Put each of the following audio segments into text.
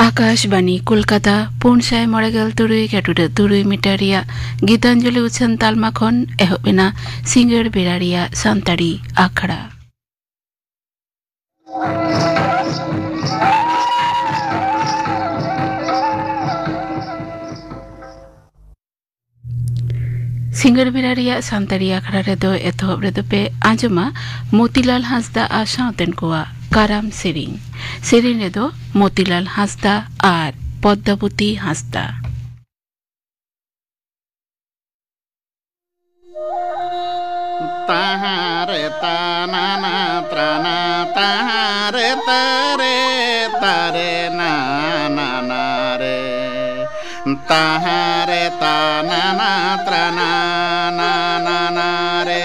Akashvani Kolkata पुनसाय मरेगल तुरुई कैटुडे तुरुई मिटारिया Geetanjali उछन तालमाखन एहोबिना singer बेरारिया सांताड़ी आखड़ा singer बेरारिया सांताड़ी आखड़ा रेदो एतोहब रेदो पे आंजमा मोतीलाल हांसदा आ सावतेन कोआ काराम Tsering Tsering रेदो Motilal Hansda are Padmavati Hansda ताहारे ताना त्राना ताहारे तारे तारे ना रे ताहारे ताना त्राना ना रे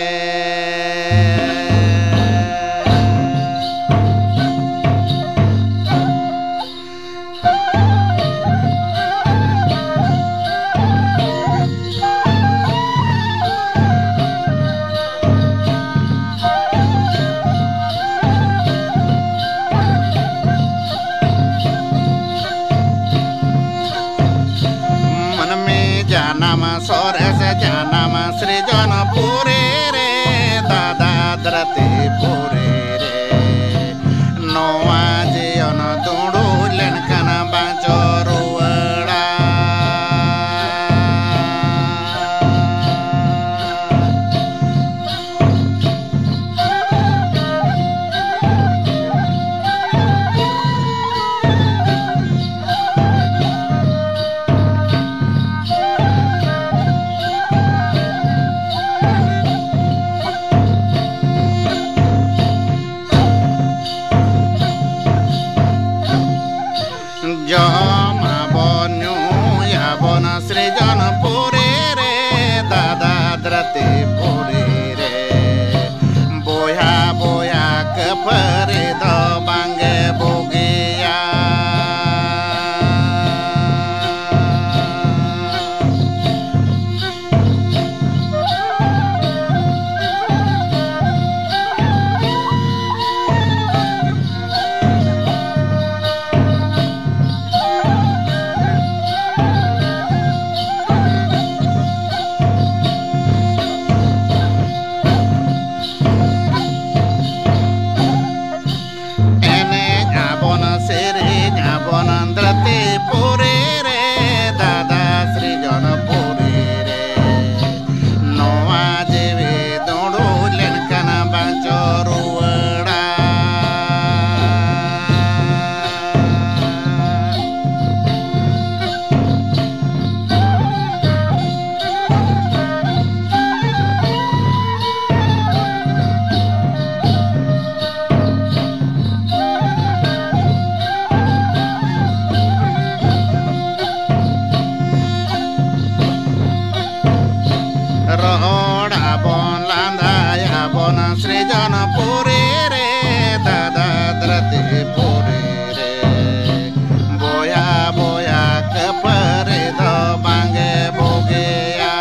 सोरेश जानम सृजन पूरे रे दादा द्रते पूरे रे नोआ जीवन दुड़ू लेनकन बांचोरुड़ा सृजन पूरे रे दादा द्रते पूरे रे बोया बोया कपरे दो बांगे बोगिया सृजन पूरे रे दादा द्रते पूरे रे बोया बोया कपरे दो बांगे बोगिया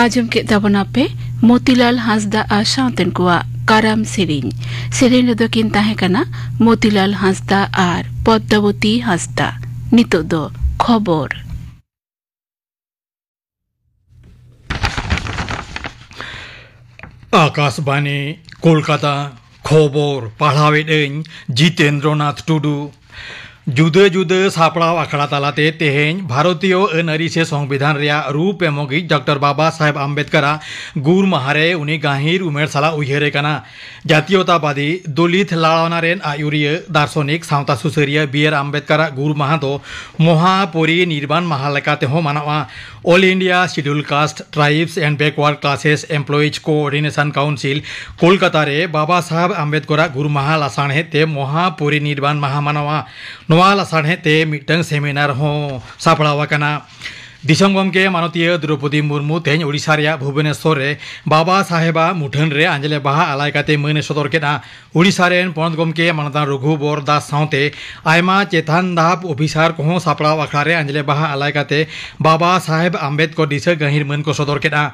आजम के तबना पे मोतीलाल हांसदा आ सावतेन कोआ काराम सेरिंग सेरिंग रेदो किन ताहे कना मोतीलाल हांसदा आर पद्मावती हांसदा नितो दो खबर आकाशवाणी कोलकाता खबर पढ़ावे जितेंद्रनाथ टुडू जुदा जुदा सापड़ाव अखड़ा तालाते तेहें भारतीय अनारी से संविधान रिया रूप एमोगी डॉक्टर बाबा साहेब आम्बेडकर गुर महारे उनी गाहिर उमेर साला उयहरे कना जातीयतावादी दलित लाड़ावनारेन आयुरिय दार्शनिक सावता सुसरिया बीआर आम्बेडकर गुर माहा दो महापरि निर्माण माहा लेकाते हो मानवा all India schedule caste tribes and backward classes employees coordination council Kolkata रे बाबा साहेब आम्बेडकर गुर माहा लासाणे ते महापरि निर्माण माहा मानवा नवा लासाणे ते मिटंग सेमिनार हो सापड़ावा कना दिसंग गमके मानतीय द्रौपदी मुर्मू तेज ओडिशा रे भुवनेश्वर रे बाबा साहेबा मुठन रे आंजले बाहा आलायकाते मन सदर केना ओडिशा रेन पनत गमके मानता रघुबर दास साउते आयमा चेतान दाब ऑफिसर को सापड़ाव अखड़ा रे आंजले बाहा आलायकाते बाबा साहेब आम्बेडकर दिशा गहिर मन को सदर केना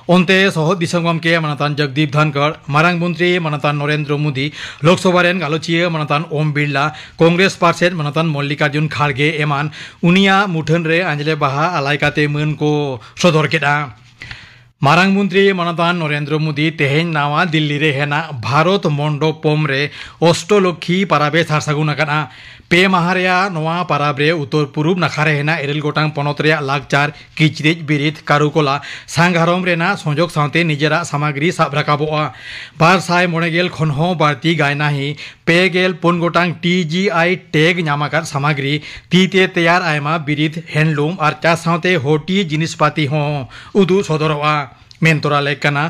ओंते सहद दिसंग गमके मानतान जगदीप धनखड़ मारांग मंत्री मानतान नरेंद्र मोदी लोकसभा रेन गालोचिया मानतान ओम बिरला कांग्रेस पार्षद मानतान मल्लिकार्जुन खाड़गे एमान उनिया मुठन रे आंजले बाहा आलायकाते मन को सदर केना मारांग मंत्री मानतान नरेंद्र मोदी तेहें नावा दिल्ली रे हेना भारत मंडपम रे अष्टलक्षी पाराबे सारसागुन आकाना पे माहारिया नवा पाराब्रे उत्तर पूर्व नाखारे हेना एरेल गोटांग पनत रे लाकचार किचरिज बिरित कारुकोला सांगारम रेना संजोग सावते निजेरा सामग्री साब राकाबोआ 290 खन हो बारती गायनाही पेगेल पुन गोटांग TGI टैग नामाकार सामग्री तीते तैयार आयमा बिरित हैंडलूम और चा सावते होटी जिनिसपाती हो उदु सदरवा मेनतोरा लेकना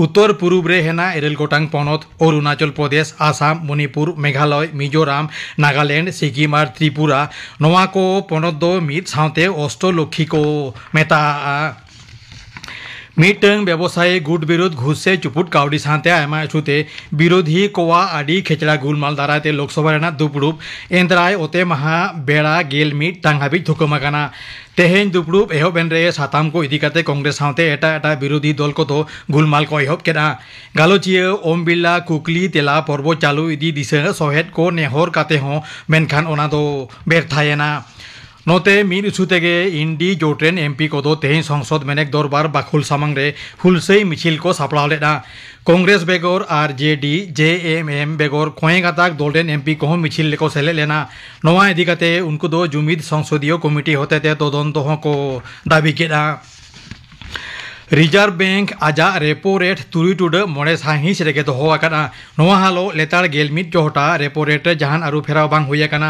उत्तर पूर्व रे हेना एरेल गोटांग पनत अरुणाचल प्रदेश आसाम मणिपुर मेघालय मिजोराम नागालैंड सिक्किम और त्रिपुरा नवा को पनत दो मित सावते अष्टलक्षी को मेता मीटंग व्यवसायी गुट विरोध घुस से चुपुट कावड़ी सानते आयमा इछुते विरोधी कोवा आडी खेचड़ा गुलमाल दाराते लोकसभा रेना दुपड़ुप एंद्राय ओते महा बेड़ा गेल मीट टांगाबी थुकमाकाना तेहें दुपड़ुप एहबेन रे साताम को इदिकाते कांग्रेस सावते एटा एटा विरोधी दल को तो गुलमाल को एहब केना गालोचिया ओम बिरला कुकली तेला पर्व चालू इदी दिशा सहेद को नेहर काते हो मेनखान ओना दो बेरथायेना नोते मीन इछुतेगे इंडी जोट्रेन एमपी को दो तेहें संसद मेनेक दरबार बाखुल सामंग रे हुलसई मिছিল को सापड़ाव लेना कांग्रेस बेगर RJD JMM बेगर कोएगाताक दलरेन एमपी को मिছিল लेको सेले लेना नवा इदिकाते उनको दो जुमिद संसदीय कमिटी होते ते तदंत हो को दाबी केना रिजर्व बैंक आजा रेपो रेट तुरी टुड मोड़े साहिस रेगे तो होआकाना नवा हालो लेतार गेलमित जोहटा रेपो रेट जहान आरु फेराव बांग हुयाकाना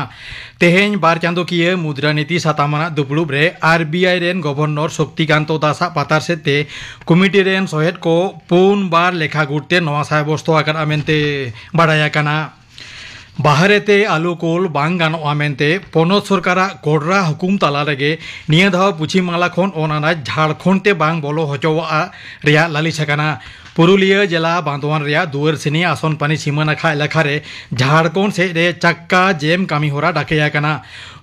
तेहें बार चांदोकिया मुद्रानीति सातामाना दुपड़ुब रे RBI रेन गवर्नर शक्तिकांत दासा पातार सेते कमिटी रेन सहेद को पुन बार लेखा गुटते नवा साहेबस्तो आकाना मेनते बाडायाकाना बाहरेते आलू कोल बांग गानोआ मेनते पनत सरकारा कोडरा हुकुम ताला रेगे निया धाव पश्चिम बांला खन ओनाना झारखंड ते बांग बोलो हचोआ रिया लालिसाकाना पुरुलिया जिला बांधवान रिया दुआरसिनी आसन पानी सीमा नाखा एलाका रे झारखंड से रे चक्का जेम कामी होरा डाकेयाकाना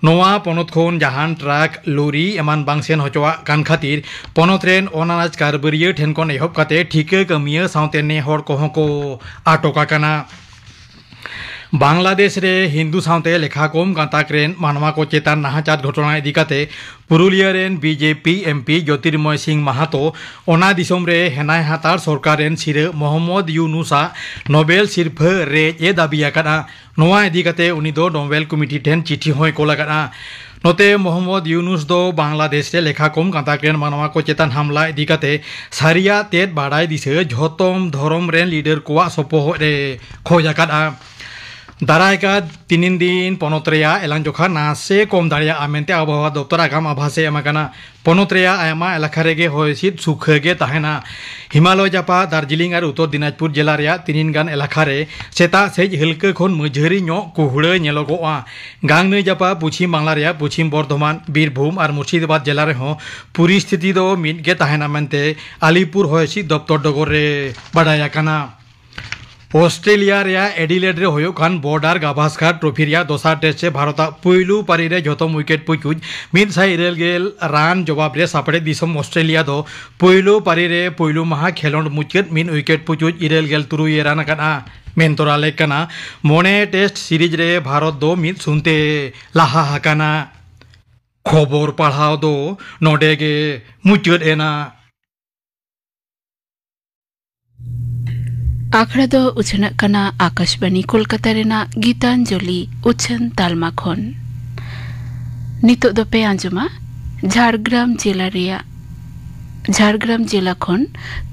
नोआ पनत खन जहान ट्राक लोरी एमान बांगसेन हचोआ कान खातिर पनत रेन ओनानाज कारबरिया ठेन कोन एहब काते ठीका कामिया सावते ने हर कोह को आटोकाकाना बांग्लादेश रे हिंदू सावते लेखा कम गाताक रेन मानवा को चेतान नाहाचार घटना इदिकाते पुरुलिया रेन BJP MP ज्योतिर्मय सिंह माहातो ओना दिसम रे हेनाय हातार सरकार रेन सिरे मोहम्मद यूनुसा नोबेल सिरफ रे ए दाबियाकाना नोआ इदिकाते उनी दो नोबेल कमिटी ठेन चिठी होय कोलाकाना नोते मोहम्मद यूनुस दो बांग्लादेश रे लेखा कम गाताक रेन मानवा को चेतान हमला इदिकाते सारिया तेत बाडाय दिसे झोतम धरम रेन लीडर कोआ सपोह रे खोजाकादा दारायका 3 दिन पनोत्रेया एलां जोखा नासे कम दाड़िया आमेंते आबहावा दफ्तर आगाम आभासे एमाकाना पनोत्रेया आयमा एलाका रेगे होयसिद सुखगे ताहेना हिमालय जापा दार्जिलिंग और उत्तर दिनाजपुर जिला रे 3 गान एलाका रे सेता सेज हल्का खन मझारी नो कुहुड़ा नेलोगोआ गांगनै जापा पश्चिम बांला रे पश्चिम बर्धमान बीरभूम और मुर्शिदाबाद जिला रे हो परिस्थिति दो मिदगे ताहेना मेनते आलिपुर होयसिद दफ्तर डगर रे बाडायाकाना ऑस्ट्रेलिया रे एडिलेड रे होयो खान बॉर्डर गाभास्कर ट्रॉफी रे दोसार टेस्ट से भारत पुइलू पारी रे जतम विकेट पुचुज 190 रान जवाब रे सापड़े दिसम ऑस्ट्रेलिया दो पुइलू पारी रे पुइलू महा खेलोंड मुचेत 1 विकेट पुचुज 93 रान काना मेनतोरा लेकना मोने टेस्ट सीरीज रे भारत दो 1-0 लाहा हाकाना खबर पढ़ाव दो नोडेगे मुचेत एना आखड़ा दो उछनक कना आकाशवाणी कोलकाता रेना गीतांजलि उछन तालमा खन नितो दो पे आंजुमा झारग्राम जिला रिया झारग्राम जिला खन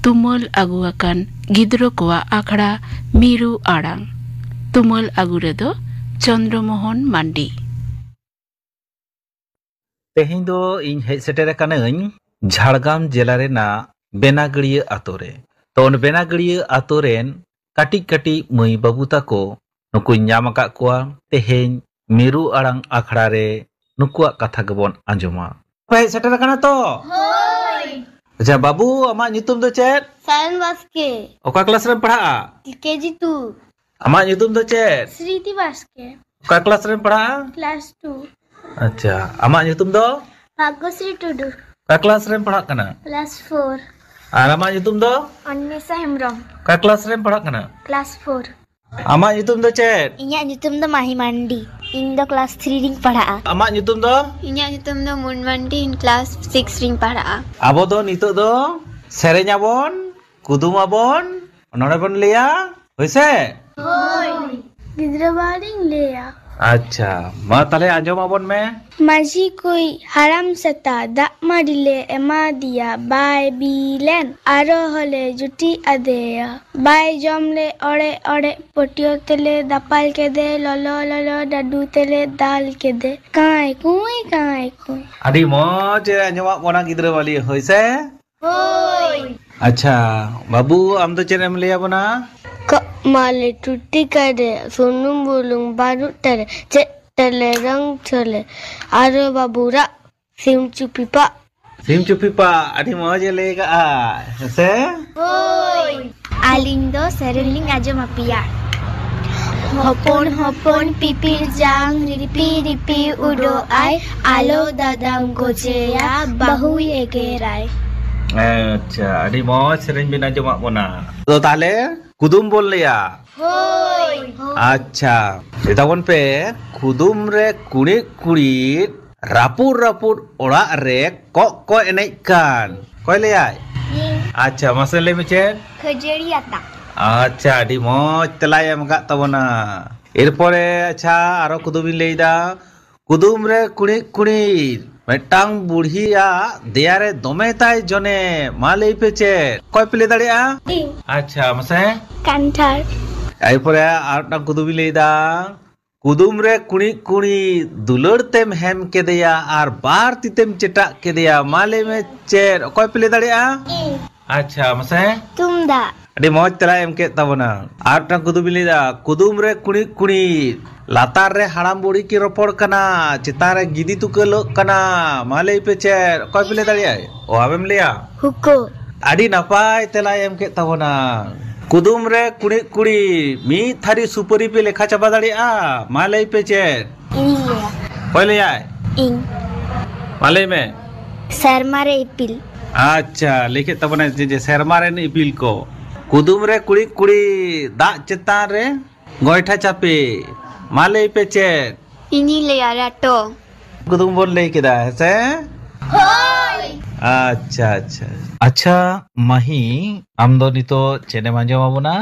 तुमल आगु आकान गिद्रो कोआ आखड़ा मीरू आड़ांग तुमल आगु रेदो चंद्रमोहन मांडी तेहें दो इन हेज सेटेर कानाኝ झारग्राम जिला रेना बेनागड़िया आतो रे तो उन बेनागड़िया आतो रेन काटी काटी मई बाबू ताको नुकु ᱧᱟᱢ आकाद कोआ तेहें मीरू आड़ांग आखड़ा रे नुकुआ कथा गबन आंजुमा पे सेटेर काना तो होय अच्छा बाबू अमा nyutum दो चेत सायन बास्के ओका क्लास रे पढ़ा केजी 2 अमा nyutum दो चेत श्रीति बास्के ओका क्लास रे पढ़ा क्लास 2 अच्छा अमा nyutum दो भाग्यश्री टुडू ओका क्लास रे पढ़ा कना क्लास 4 आर अमा nyutum दो अन्वेषा हेमब्रम ओका क्लास रे पढ़ा कना क्लास 4 अमा nyutum दो चेत इन्या nyutum दो माही मांडी इन दो क्लास 3 रिंग पढ़ा अमा nyutum दो इन्या nyutum दो मुन मांडी इन क्लास 6 रिंग पढ़ा आबो दो नितो दो सेरेñ आबोन कुदुम आबोन नोडे बन लिया होइसे होय गिद्रा बारिंग लेया अच्छा मा ताले आंजम आबोन में माजी कोई हराम सता दाग मारिले एमा दिया बाय बिलेन आरो हले जुटी आदेया बाय जमले ओड़े ओड़े पटियो तेले दापाल के दे ललो ललो डाडू तेले दाल के दे काय कुई आदि मौज आंजम बोना गिद्रा वाली होइसे होय अच्छा बाबू आम तो चेन एम लिया बना माले टूटी करे सुनुम बुलुंग बारू तले चे तले रंग चले आरो बाबूरा सिम चुपीपा आदि मौज लेगा से होय आलिंग दो सेरेलिंग आजो मापिया हपन हपन पिपिर जांग रिपी रिपी उडो आय आलो दादाम गोजेया बहु एगेराय अच्छा आदि मौज सेरेñ बिन आंजम बोना तो ताले कुदुम बोल लिया होय अच्छा इतावन पे कुदुम रे कुड़ी कुड़ी रापुर रापुर ओड़ा रे को एनेज कान कोई ले आय अच्छा मासे ले मेचे खजड़ी आता अच्छा आदि मौज तेला एम गा तबना एरपरे अच्छा आरो कुदुम लेदा कुदुम रे कुड़ी कुड़ी मेटांग बुढ़िया देयारे दमे ताय जने मा लई पे चे कोई पे ले दाड़िया अच्छा मासे कांठार एरपरे आरटा कुदुम लेदा कुदुम रे कुड़ी कुड़ी दुलड़ तेम हेम के दिया आर बार तितेम चेटा के दिया मा लई में चे कोई पे ले दाड़िया अच्छा मासे तुमदा अड़ी मौज तेला एम के तबना आरटा कुदुम लेदा कुदुम रे कुड़ी कुड़ी लातार रे हाड़ाम बुड़ी की रोपड़ कना चितार रे गिदी तुकलो कना माले पे चे कोई पे ले दाड़िया ओ आबेम लिया हुको आड़ी नपाय तेला एम के तबना कुदुम रे कुड़ी कुड़ी मी थारी सुपरी पे लेखा चाबा दाड़िया माले पे चे इनिया कोई ले आय इन माले में शर्मा रे इपिल अच्छा लिखे तबना जे शर्मा रे इपिल को कुदुम रे कुड़ी कुड़ी दा चितार रे गोइठा चापे माले पे चे इनी ले आराटो कुदुम बोल ले किदा है से होय अच्छा अच्छा अच्छा माही आम दो नितो चेने मांजो माबुना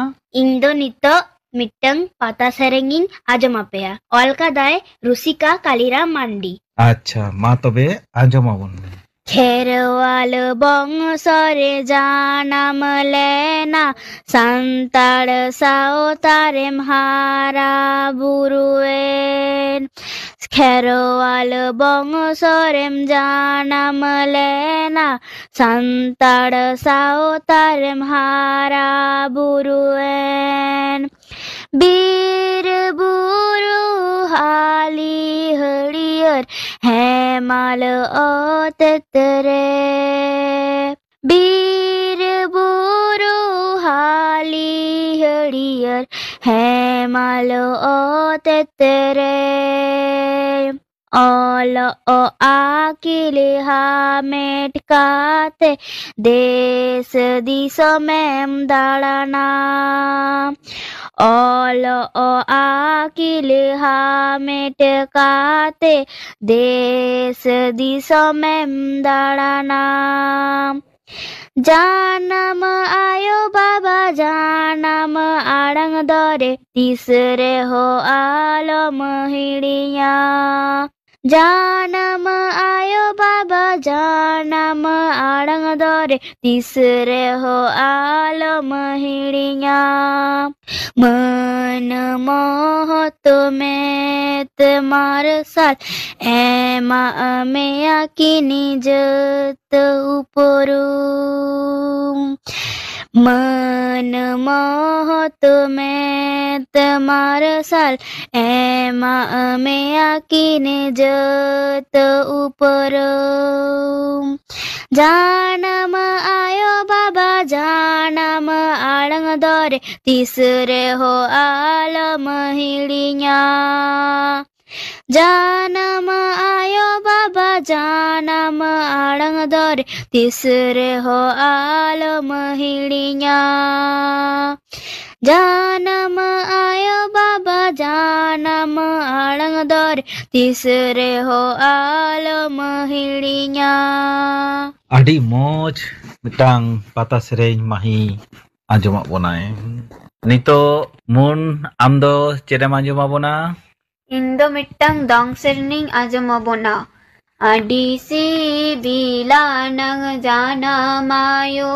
इंदो नितो मिट्टंग पाता सेरेंगिन आजमापेया अलका दाय रुसिका कालीराम मांडी अच्छा मा तबे आंजो माबुन खेरवाल बंसरे जानम लेना संताड़ सावतारे हारा बुरुएन खेरवाल बंसरे जानम लेना संताड़ सावतारे हारा बुरुएन बीर बुरु हाली हरियर हेमाल ओतरे बीर बुरु हाली हरियर हेमाल ओतरे ओल ओ आकिले हा मेटकाते देश दिसमें दाड़ाना ओल ओ आकिले हा मेटकाते देश दिसमें दाड़ाना जानम आयो बाबा जानम आड़ंग दरे तीसरे हो आलम हिड़िया जानम आयो बाबा जानम आड़ंग दरे तीसरे हो आलम हिड़िया मन मोह तुम्हें तुम्हार साथ एमा मेया की निजत उपरू मन मोह तुम्हें तुम्हार साल एमा मेया की निजत ऊपर जानम आयो बाबा जानम आड़ंग दरे तीसरे हो आलम हिड़िया जानम आयो बाबा जानम आड़ंग दरे तीसरे हो आलम हिड़िया जानम आयो बाबा जानम आड़ंग दरे तीसरे हो आलम हिड़िया Adi moj mitang pata sereng mahi anjomak bonai. Nito mun amdo cedam anjomak bona. Indo mitang dong serning ajamabona. Adisi bilanang jana mayo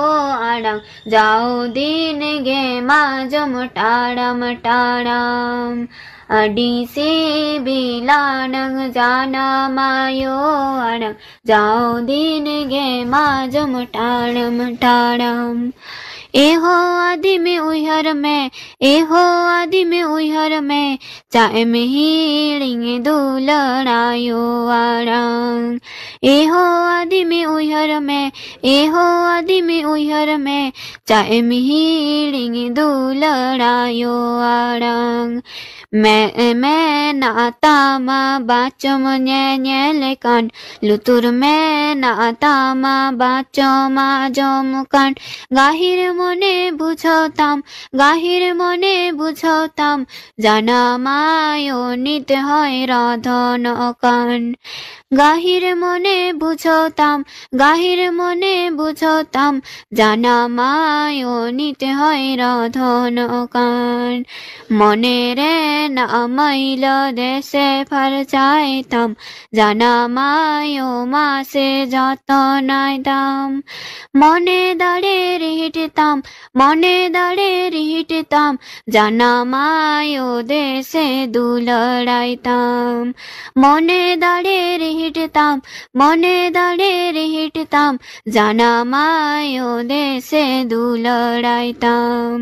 adang jauh din ge majam taram taram. Adisi bilanang jana mayo adang jauh din ge majam taram taram. एहो आदि में उहर में एहो आदि में उहर में चाहे में हीड़िंगे दुलड़ायो आरंग एहो आदि में उहर में एहो आदि में उहर में चाहे में हीड़िंगे दुलड़ायो आरंग मैं नाता मा बाचम nye lekan lutur me नाता मा बाचम जमुकान गाहिर মনে বুঝতাম গাহির মনে বুঝতাম জানা মায়ো নিতে হয় রাধন কান গাহির মনে বুঝতাম গাহির মনে বুঝতাম জানা মায়ো নিতে হয় রাধন কান মনে রে না মাইল দেশে ফার চাইতাম জানা মায়ো মাসে যত নাই দাম মনে দাঁড়ে রিহিটতাম মনে দাঁড়ে রিহিটতাম জানা মায়ো দেশে দুলড়াইতাম মনে দাঁড়ে রিহিটতাম মনে দাঁড়ে রিহিটতাম জানা মায়ো দেশে দুলড়াইতাম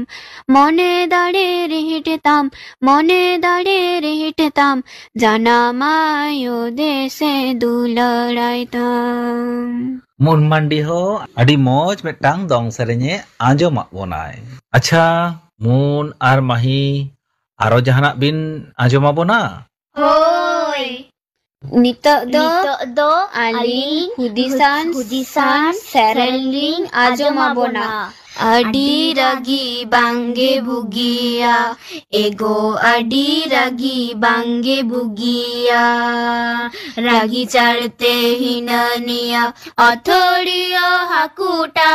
মনে দাঁড়ে রিহিটতাম মনে দাঁড়ে রিহিটতাম জানা মায়ো দেশে দুলড়াইতাম Mun mandi ho adi moj mitang dong serenye anjomak bonai. Acha mun ar mahi aro jahanak bin anjomak bona. Hoi Nitok do aling hudisan sereling ajomabona Adi ragi bange bugia ego adi ragi bange bugia ragi charte hinaniya athoriya hakuta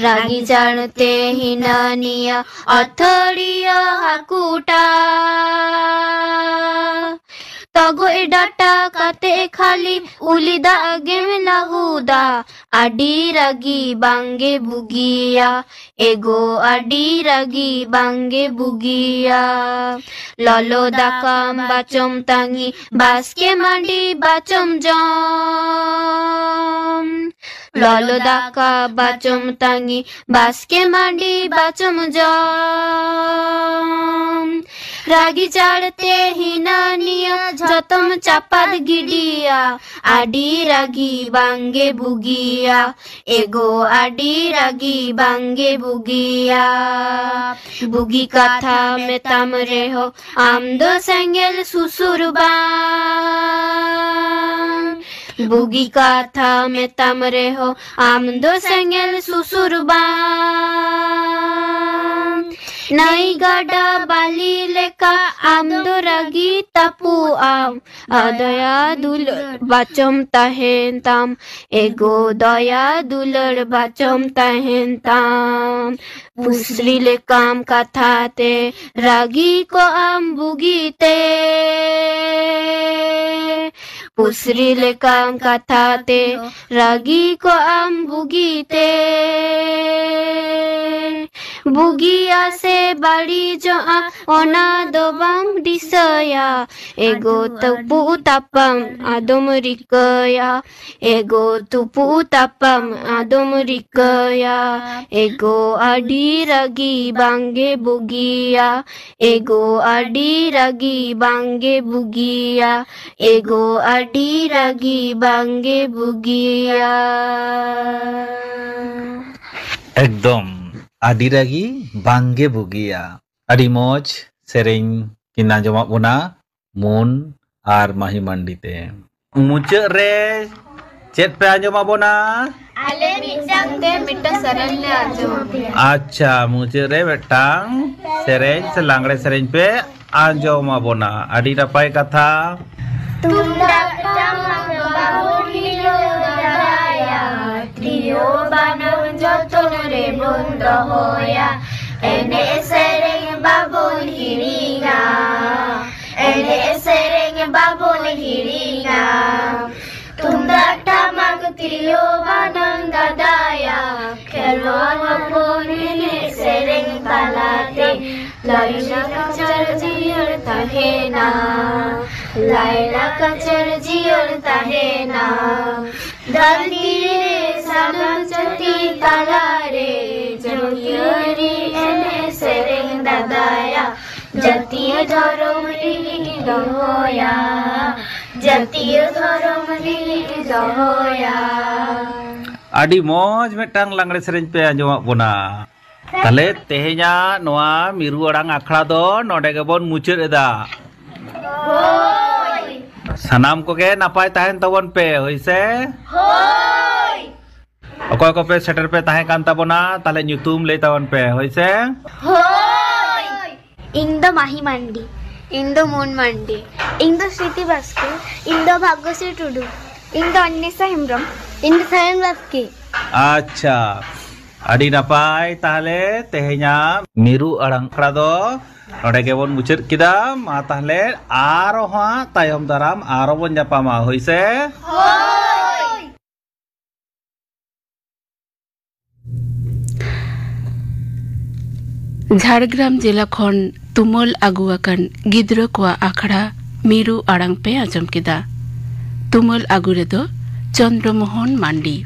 ragi charte hinaniya athoriya hakuta तगो data काते खाली उलिदा आगे में लागूदा आडी रगी बांगे बुगिया एगो आडी रगी बांगे बुगिया ललो दाकाम बाचम तांगी बास्के मांडी बाचम जम ललो दाका बाचम तांगी बास्के मांडी बाचम जम रागी चाड़ते हिनानिया जतम चापाद गिडिया आडी रागी बांगे बुगिया एगो आडी रागी बांगे बुगिया बुगी कथा में तम रे हो आमदो सेंगेल सुसुरबान बुगी कथा में तम रे हो आमदो Sengel सुसुरबान Nai gada bali leka am do ragi tapu am. Adaya dulur bacom tahen tam. Ego daya dulur bacom tahen tam. Pusri lekam kathate ragi ko am bugite. Pusri lekam kathate ragi ko am bugite. Bugia se bali joa ona dobang disaya. Ego tupu tapam adom rikaya. Ego tupu tapam adom rikaya. Ego adi ragi bangge bugia. Ego adi ragi bangge bugia. Ego adi ragi bangge bugia. Ekdom adi ragi bangge bugia. Adi moj sereng kina joma buna mun ar mahi mandite. Muncak re chat pe anjoma bona. Ale mitang te mita saran le ajo. Acha muncak re betang sereng selangre sereng pe anjoma bona. Adi napai katha. Tundak tamak bahu hilo daraya. Trio banam joton re bundo hoya. Ene sereng babul hiringa. Ene sereng babul hiringa. Tundak tamak trio banam dadaya. Kelon pun ene sereng talate. Laila kacar jiar tahena. Laila kacar jiar tahena. Dalire sana jati talare. Jamiari ene sereng dadaya. Jatiya dharam ri doya. Jatiya dharam ri doya. Adi moj metang langre sereng pe anjoma bona. Tale tehenya noa miru orang akhड़ा do node gebon muncul eda. Hoi. Sanam ko ke napai tahen tawon pe hoise. Hoi. Okoy ko pe setter pe tahen kan tabona tale nyutum le tawon pe hoise. Hoi. Indo Mahi Mandi. Indo Moon Mandi. Indo Sriti Baske, Indo Bhagyasree Tudu, Indo Annisa Hembrem, Indo Sayan Baske. Acha. Adi napai tahle tehenya miru orang akhड़ा do node gebon muncul kida ma tahle aro ha tayom daram aro bon japama hoise. Hoi. Jhargram जिला खन तुमल आगुआकन गिद्र को आखड़ा मीरू आड़ंग पे आजम किदा तुमल आगुरे दो चंद्रमोहन मांडी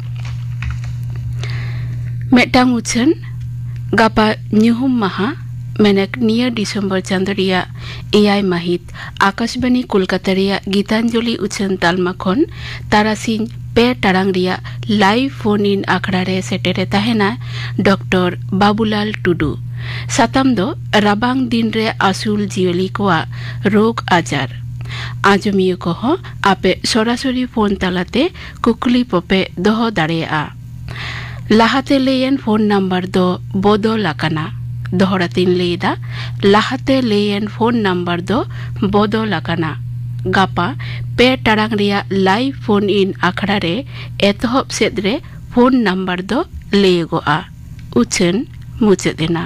मेटांग उछन गापा ᱧᱩᱦᱩᱢ माहा मेनक निया December Chando रिया AI माहित आकाशबाणी कोलकाता रिया गीतांजलि उछन तालमा खन तारासिन पे टारांग रिया लाइव फोन इन आखड़ा रे सेटेरे ताहेना डॉक्टर बाबूलाल टुडू साताम दो राबांग दिन रे आसुल जियोली कोआ रोग आजार आजमियो कहो आपे सरासरी फोन तालाते कुकली पोपे दोहो दाड़ेया लाहाते लेयन फोन नंबर दो बदल आकाना दोहरातीन लेदा लाहाते लेयन फोन नंबर दो बदल आकाना गापा पे टारांग रिया लाइव फोन इन आखड़ा रे एतहब सेद रे फोन नंबर दो लेगोआ उछन मुचेदेना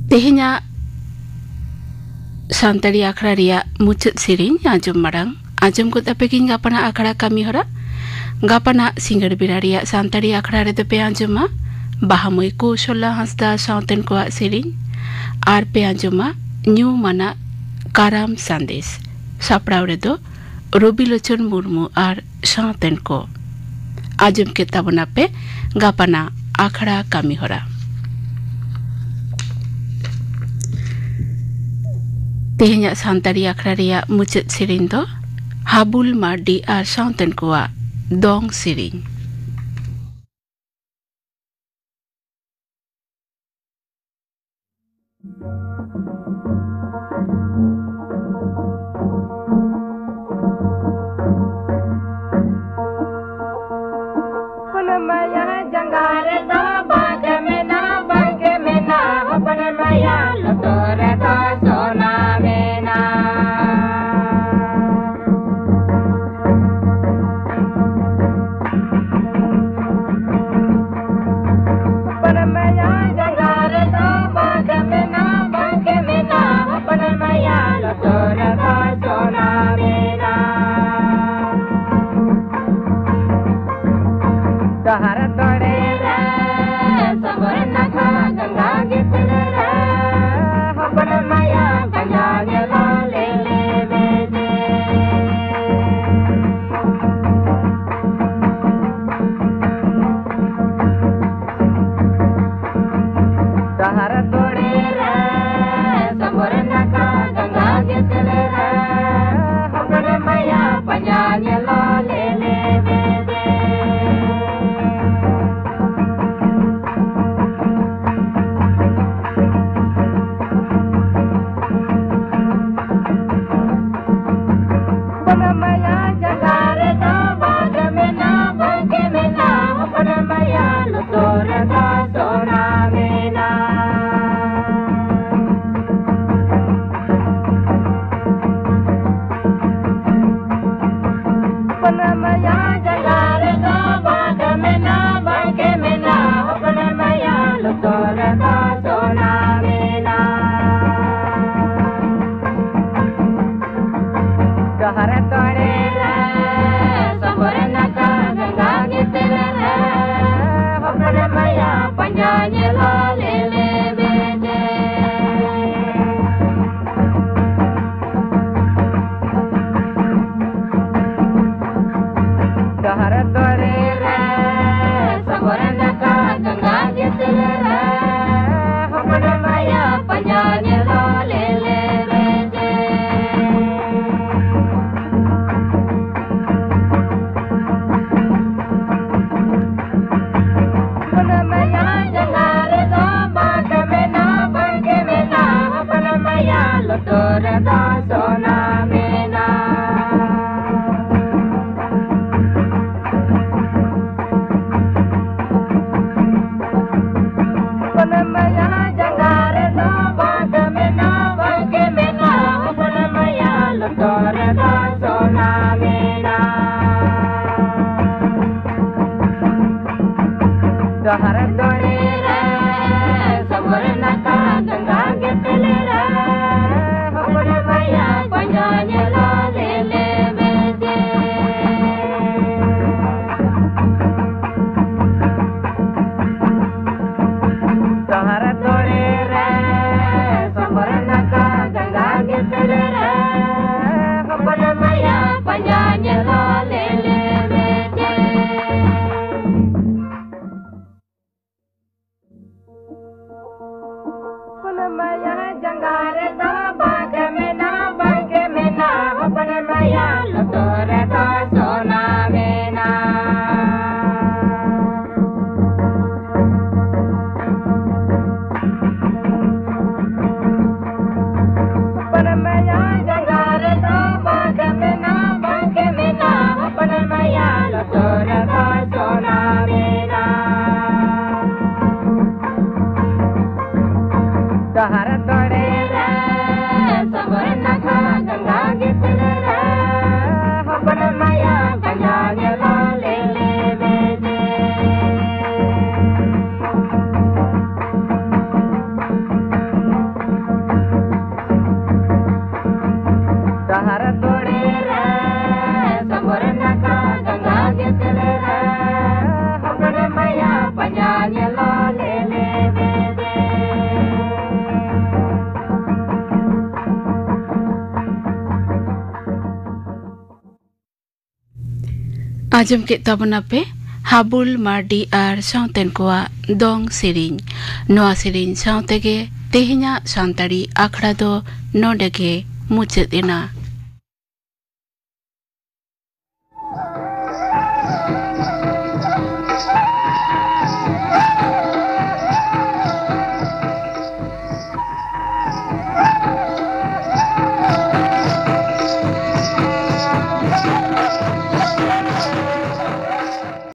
तेहना सानताड़ी आखड़ा रिया मुचद सेरिन आजम मारांग आजम को तपेकिन गापना आखड़ा कमी हरा गापना सिंगर बिरारिया सानताड़ी आखड़ा रे तो पे आजमा बाहामुई कौशला हंसदा साउतेन को सेरिन आर पे आजमा न्यू माना काराम संदेश सापड़ाव रे दो रबिलोचन मुर्मू आर साउतेन को आजम के ताबना पे गापना आखड़ा कमी हरा तेहnya सानताड़ी आखड़ा रिया मुचद सेरिन दो हाबुल मार्डी आर साउतेन कोआ दोंग सेरिन आजम के तबना पे हाबुल मार्डी आर साउतेन कोआ दोंग सिरिन नोआ सिरिन साउतेगे तेहिना सांताड़ी आखड़ा दो नोडेगे मुचेदिना